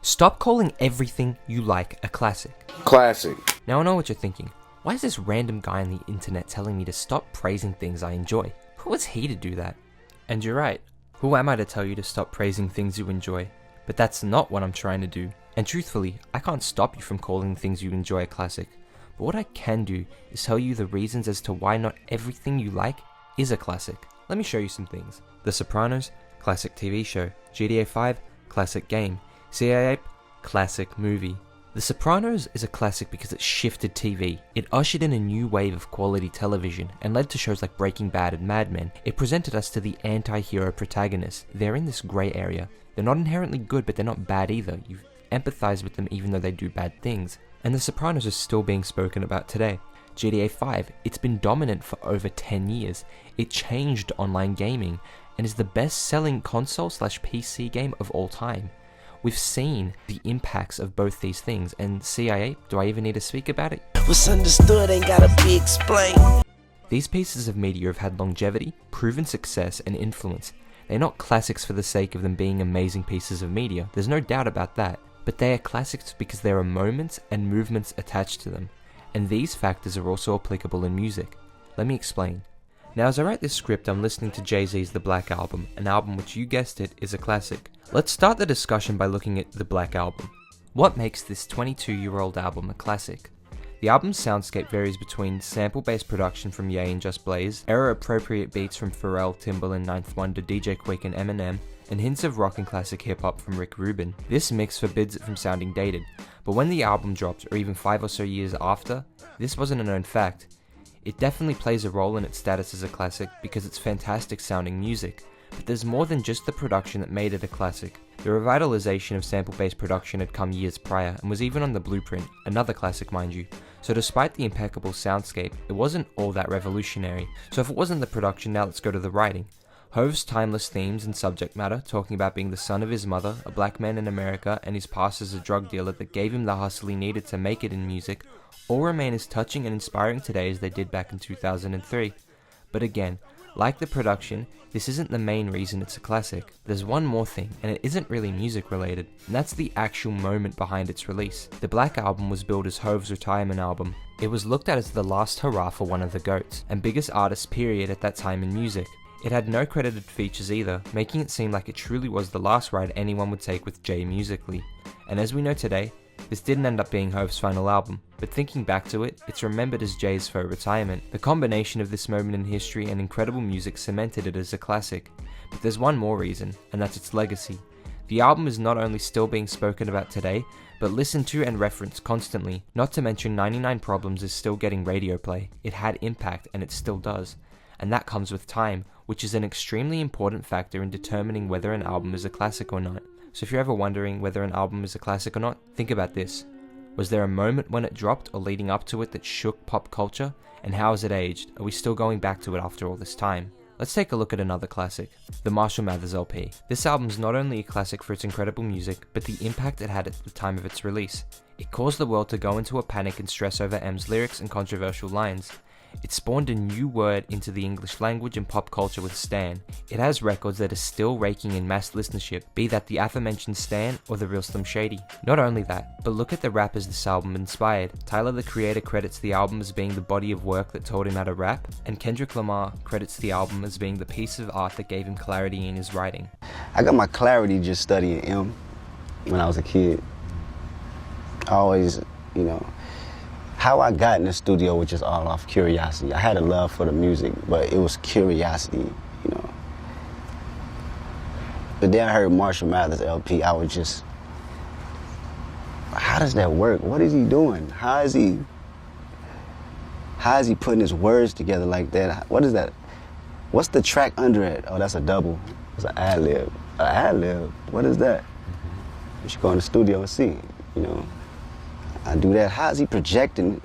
Stop calling everything you like a classic. Classic. Now I know what you're thinking. Why is this random guy on the internet telling me to stop praising things I enjoy? Who is he to do that? And you're right. Who am I to tell you to stop praising things you enjoy? But that's not what I'm trying to do. And truthfully, I can't stop you from calling things you enjoy a classic. But what I can do is tell you the reasons as to why not everything you like is a classic. Let me show you some things. The Sopranos, classic TV show. GTA 5, classic game. CIA, classic movie. The Sopranos is a classic because it shifted TV. It ushered in a new wave of quality television and led to shows like Breaking Bad and Mad Men. It presented us to the anti-hero protagonists. They're in this grey area. They're not inherently good, but they're not bad either. You empathize with them even though they do bad things. And The Sopranos is still being spoken about today. GTA 5, it's been dominant for over 10 years. It changed online gaming and is the best-selling console/PC game of all time. We've seen the impacts of both these things, and CIA, do I even need to speak about it? What's understood ain't gotta be explained. These pieces of media have had longevity, proven success, and influence. They're not classics for the sake of them being amazing pieces of media, there's no doubt about that, but they are classics because there are moments and movements attached to them, and these factors are also applicable in music. Let me explain. Now as I write this script, I'm listening to Jay-Z's The Black Album, an album which, you guessed it, is a classic. Let's start the discussion by looking at The Black Album. What makes this 22-year-old album a classic? The album's soundscape varies between sample-based production from Ye and Just Blaze, era-appropriate beats from Pharrell, Timbaland, Ninth Wonder, DJ Quick and Eminem, and hints of rock and classic hip-hop from Rick Rubin. This mix forbids it from sounding dated, but when the album dropped, or even 5 or so years after, this wasn't a known fact. It definitely plays a role in its status as a classic because it's fantastic sounding music, but there's more than just the production that made it a classic. The revitalization of sample-based production had come years prior and was even on the blueprint, another classic mind you. So despite the impeccable soundscape, it wasn't all that revolutionary. So if it wasn't the production, now let's go to the writing. Hove's timeless themes and subject matter, talking about being the son of his mother, a black man in America, and his past as a drug dealer that gave him the hustle he needed to make it in music, all remain as touching and inspiring today as they did back in 2003. But again, like the production, this isn't the main reason it's a classic. There's one more thing, and it isn't really music related, and that's the actual moment behind its release. The Black Album was billed as Hove's retirement album. It was looked at as the last hurrah for one of the GOATs, and biggest artist period at that time in music. It had no credited features either, making it seem like it truly was the last ride anyone would take with Jay musically. And as we know today, this didn't end up being Hove's final album, but thinking back to it, it's remembered as Jay's faux retirement. The combination of this moment in history and incredible music cemented it as a classic. But there's one more reason, and that's its legacy. The album is not only still being spoken about today, but listened to and referenced constantly. Not to mention 99 Problems is still getting radio play. It had impact, and it still does. And that comes with time, which is an extremely important factor in determining whether an album is a classic or not. So if you're ever wondering whether an album is a classic or not, think about this. Was there a moment when it dropped or leading up to it that shook pop culture? And how has it aged? Are we still going back to it after all this time? Let's take a look at another classic, the Marshall Mathers LP. This album's not only a classic for its incredible music, but the impact it had at the time of its release. It caused the world to go into a panic and stress over M's lyrics and controversial lines. It spawned a new word into the English language and pop culture with Stan. It has records that are still raking in mass listenership, be that the aforementioned Stan or the real Slim Shady. Not only that, but look at the rappers this album inspired. Tyler the Creator credits the album as being the body of work that taught him how to rap, and Kendrick Lamar credits the album as being the piece of art that gave him clarity in his writing. I got my clarity just studying M when I was a kid. I always, how I got in the studio was just all off curiosity. I had a love for the music, but it was curiosity, But then I heard Marshall Mathers LP, I was just, how does that work? What is he doing? How is he putting his words together like that? What is that? What's the track under it? Oh, that's a double. It's an ad-lib. An ad-lib? What is that? You should go in the studio and see, I do that. How is he projecting?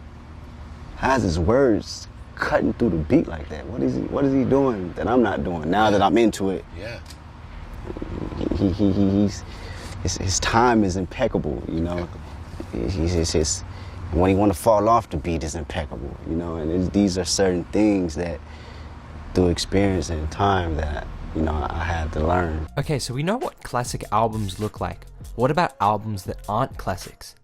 How is his words cutting through the beat like that? What is he doing that I'm not doing now that I'm into it? Yeah. His time is impeccable, when he want to fall off the beat is impeccable, and these are certain things that through experience and time that you know, I had to learn. Okay, so we know what classic albums look like. What about albums that aren't classics?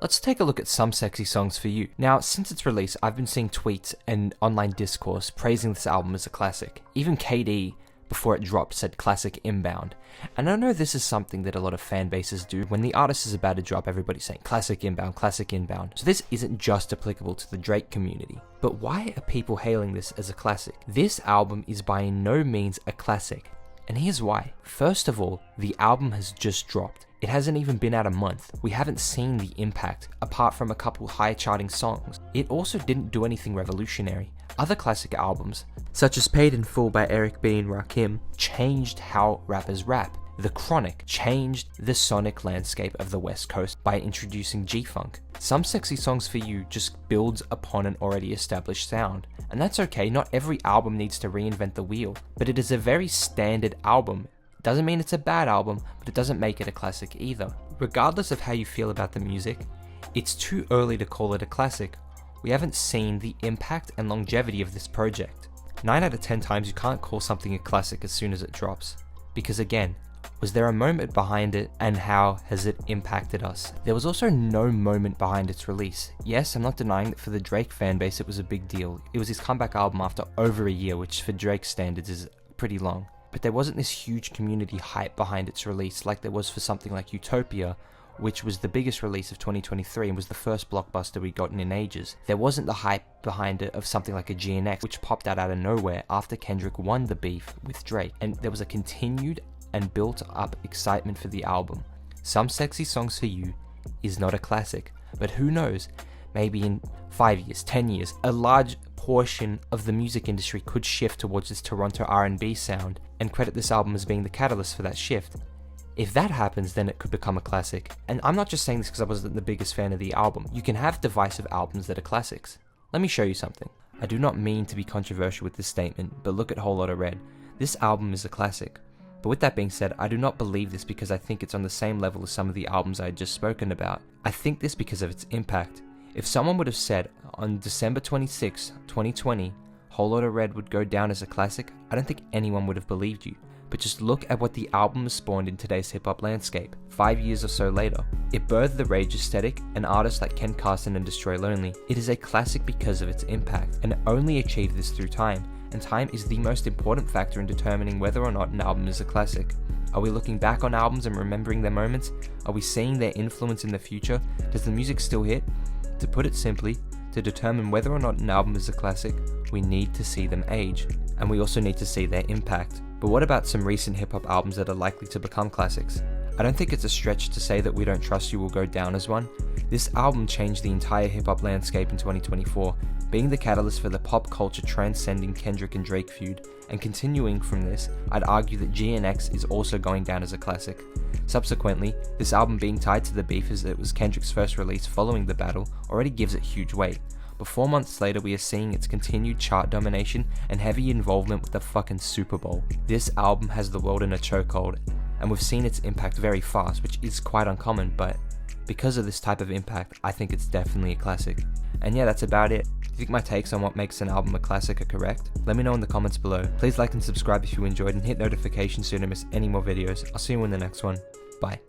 Let's take a look at Some Sexy Songs for You. Now, since its release, I've been seeing tweets and online discourse praising this album as a classic. Even KD, before it dropped, said classic inbound. And I know this is something that a lot of fan bases do. When the artist is about to drop, everybody's saying classic inbound, classic inbound. So this isn't just applicable to the Drake community. But why are people hailing this as a classic? This album is by no means a classic. And here's why. First of all, the album has just dropped. It hasn't even been out a month. We haven't seen the impact, apart from a couple high charting songs. It also didn't do anything revolutionary. Other classic albums, such as Paid in Full by Eric B. and Rakim, changed how rappers rap. The Chronic changed the sonic landscape of the West Coast by introducing G-Funk. Some Sexy Songs for You just builds upon an already established sound. And that's okay, not every album needs to reinvent the wheel, but it is a very standard album. Doesn't mean it's a bad album, but it doesn't make it a classic either. Regardless of how you feel about the music, it's too early to call it a classic. We haven't seen the impact and longevity of this project. 9 out of 10 times you can't call something a classic as soon as it drops. Because again, was there a moment behind it, and how has it impacted us? There was also no moment behind its release. Yes, I'm not denying that for the Drake fanbase it was a big deal. It was his comeback album after over a year, which for Drake standards is pretty long. But there wasn't this huge community hype behind its release like there was for something like Utopia, which was the biggest release of 2023 and was the first blockbuster we'd gotten in ages. There wasn't the hype behind it of something like a GNX, which popped out of nowhere after Kendrick won the beef with Drake. And there was a continued and built up excitement for the album. Some Sexy Songs for You is not a classic, but who knows, maybe in 5 years, 10 years, a large portion of the music industry could shift towards this Toronto R&B sound and credit this album as being the catalyst for that shift. If that happens, then it could become a classic. And I'm not just saying this because I wasn't the biggest fan of the album. You can have divisive albums that are classics. Let me show you something. I do not mean to be controversial with this statement, but look at Whole Lotta Red. This album is a classic. But with that being said, I do not believe this because I think it's on the same level as some of the albums I had just spoken about. I think this because of its impact. If someone would have said on December 26, 2020, Whole Lotta Red would go down as a classic, I don't think anyone would have believed you. But just look at what the album has spawned in today's hip-hop landscape, 5 years or so later. It birthed the rage aesthetic and artists like Ken Carson and Destroy Lonely. It is a classic because of its impact, and it only achieved this through time, and time is the most important factor in determining whether or not an album is a classic. Are we looking back on albums and remembering their moments? Are we seeing their influence in the future? Does the music still hit? To put it simply, to determine whether or not an album is a classic, we need to see them age, and we also need to see their impact. But what about some recent hip-hop albums that are likely to become classics? I don't think it's a stretch to say that We Don't Trust You will go down as one. This album changed the entire hip-hop landscape in 2024, being the catalyst for the pop culture transcending Kendrick and Drake feud, and continuing from this, I'd argue that GNX is also going down as a classic. Subsequently, this album being tied to the beef as it was Kendrick's first release following the battle already gives it huge weight. But 4 months later we are seeing its continued chart domination and heavy involvement with the fucking Super Bowl. This album has the world in a chokehold, and we've seen its impact very fast, which is quite uncommon, but because of this type of impact, I think it's definitely a classic. And yeah, that's about it. Do you think my takes on what makes an album a classic are correct? Let me know in the comments below. Please like and subscribe if you enjoyed, and hit notifications so you don't miss any more videos. I'll see you in the next one. Bye.